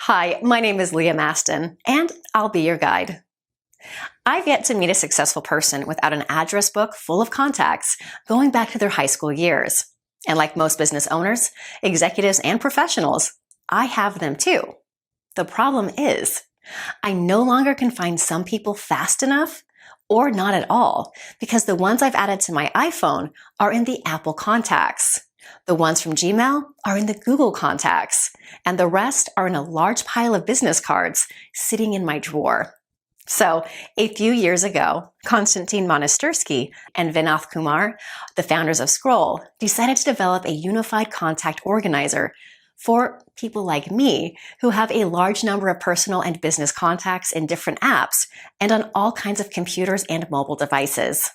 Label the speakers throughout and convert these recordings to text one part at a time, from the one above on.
Speaker 1: Hi, my name is Leah Maston, and I'll be your guide. I've yet to meet a successful person without an address book full of contacts going back to their high school years. And like most business owners, executives, and professionals, I have them too. The problem is, I no longer can find some people fast enough or not at all because the ones I've added to my iPhone are in the Apple contacts. The ones from Gmail are in the Google contacts, and the rest are in a large pile of business cards sitting in my drawer. So a few years ago, Konstantin Monastyrsky and Vinath Kumar, the founders of Skrol, decided to develop a unified contact organizer for people like me who have a large number of personal and business contacts in different apps and on all kinds of computers and mobile devices.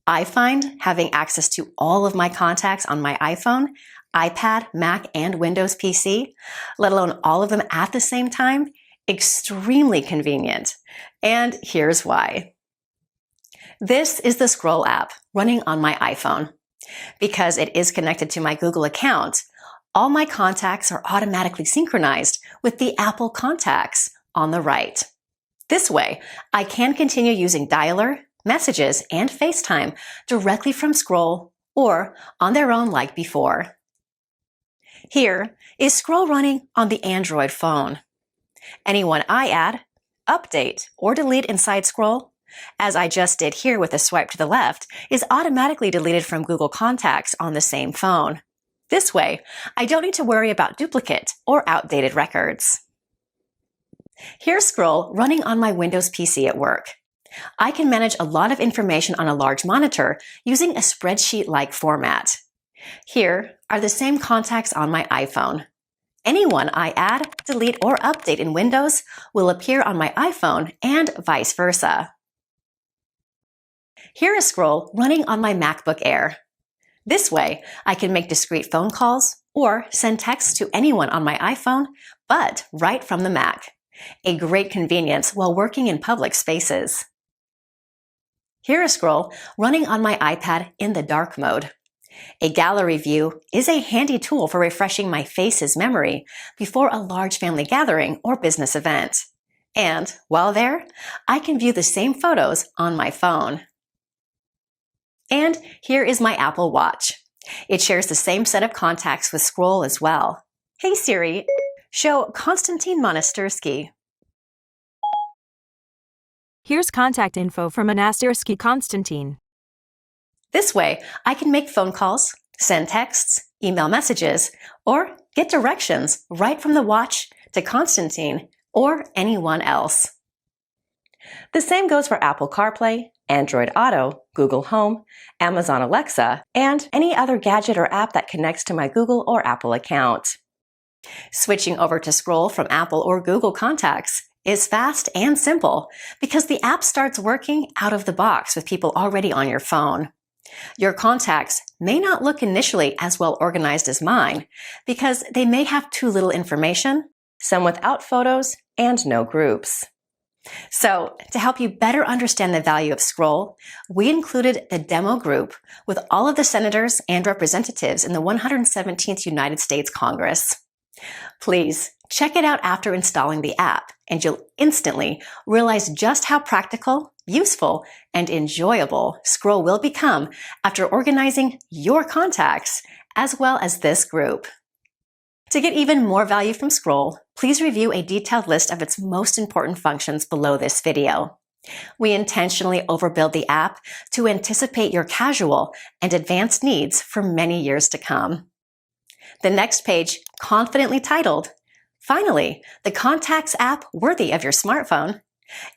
Speaker 1: I find having access to all of my contacts on my iPhone, iPad, Mac, and Windows PC, let alone all of them at the same time, extremely convenient. And here's why. This is the Skrol app running on my iPhone. Because it is connected to my Google account, all my contacts are automatically synchronized with the Apple contacts on the right. This way, I can continue using Dialer, Messages, and FaceTime directly from Skrol or on their own like before. Here is Skrol running on the Android phone. Anyone I add, update, or delete inside Skrol, as I just did here with a swipe to the left, is automatically deleted from Google Contacts on the same phone. This way, I don't need to worry about duplicate or outdated records. Here's Skrol running on my Windows PC at work. I can manage a lot of information on a large monitor using a spreadsheet-like format. Here are the same contacts on my iPhone. Anyone I add, delete, or update in Windows will appear on my iPhone and vice versa. Here is Skrol running on my MacBook Air. This way, I can make discrete phone calls or send texts to anyone on my iPhone, but right from the Mac. A great convenience while working in public spaces. Here is Skrol running on my iPad in the dark mode. A gallery view is a handy tool for refreshing my face's memory before a large family gathering or business event. And while there, I can view the same photos on my phone. And here is my Apple Watch. It shares the same set of contacts with Skrol as well. Hey Siri, show Konstantin Monastyrsky.
Speaker 2: Here's contact info from Monastyrsky Konstantin.
Speaker 1: This way, I can make phone calls, send texts, email messages, or get directions right from the watch to Konstantin or anyone else. The same goes for Apple CarPlay, Android Auto, Google Home, Amazon Alexa, and any other gadget or app that connects to my Google or Apple account. Switching over to Skrol from Apple or Google contacts is fast and simple because the app starts working out of the box with people already on your phone. Your contacts may not look initially as well organized as mine because they may have too little information, some without photos, and no groups. So, to help you better understand the value of Skrol, we included the demo group with all of the senators and representatives in the 117th United States Congress. Please check it out after installing the app, and you'll instantly realize just how practical, useful, and enjoyable Skrol will become after organizing your contacts as well as this group. To get even more value from Skrol, please review a detailed list of its most important functions below this video. We intentionally overbuild the app to anticipate your casual and advanced needs for many years to come. The next page, confidently titled, "Finally, the Contacts app worthy of your smartphone,"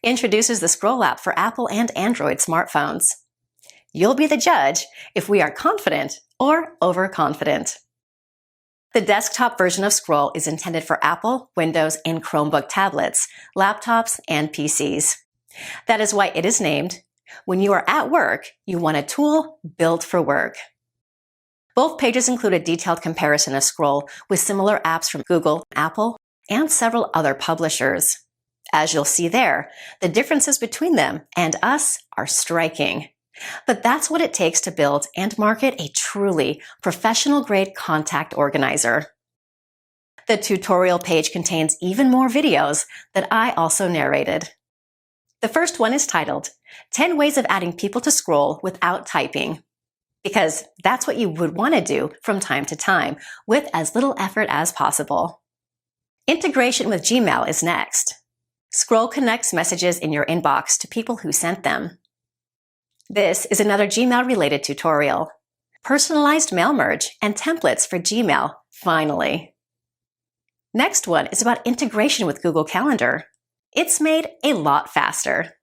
Speaker 1: introduces the Skrol app for Apple and Android smartphones. You'll be the judge if we are confident or overconfident. The desktop version of Skrol is intended for Apple, Windows, and Chromebook tablets, laptops, and PCs. That is why it is named, "When you are at work, you want a tool built for work." Both pages include a detailed comparison of Skrol with similar apps from Google, Apple, and several other publishers. As you'll see there, the differences between them and us are striking. But that's what it takes to build and market a truly professional-grade contact organizer. The tutorial page contains even more videos that I also narrated. The first one is titled, 10 Ways of Adding People to Skrol Without Typing, because that's what you would want to do from time to time with as little effort as possible. Integration with Gmail is next. Skrol connects messages in your inbox to people who sent them. This is another Gmail-related tutorial. Personalized mail merge and templates for Gmail, finally. Next one is about integration with Google Calendar. It's made a lot faster.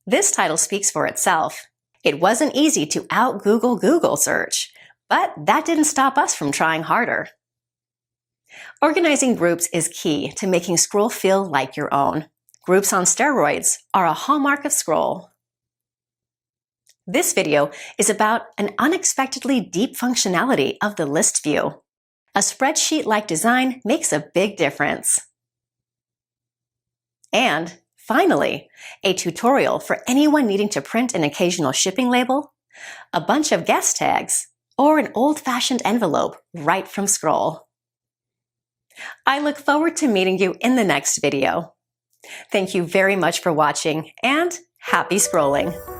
Speaker 1: This title speaks for itself. It wasn't easy to out-Google Google search, but that didn't stop us from trying harder. Organizing groups is key to making Skrol feel like your own. Groups on steroids are a hallmark of Skrol. This video is about an unexpectedly deep functionality of the list view. A spreadsheet-like design makes a big difference. And finally, a tutorial for anyone needing to print an occasional shipping label, a bunch of guest tags, or an old-fashioned envelope right from Skrol. I look forward to meeting you in the next video. Thank you very much for watching, and happy scrolling!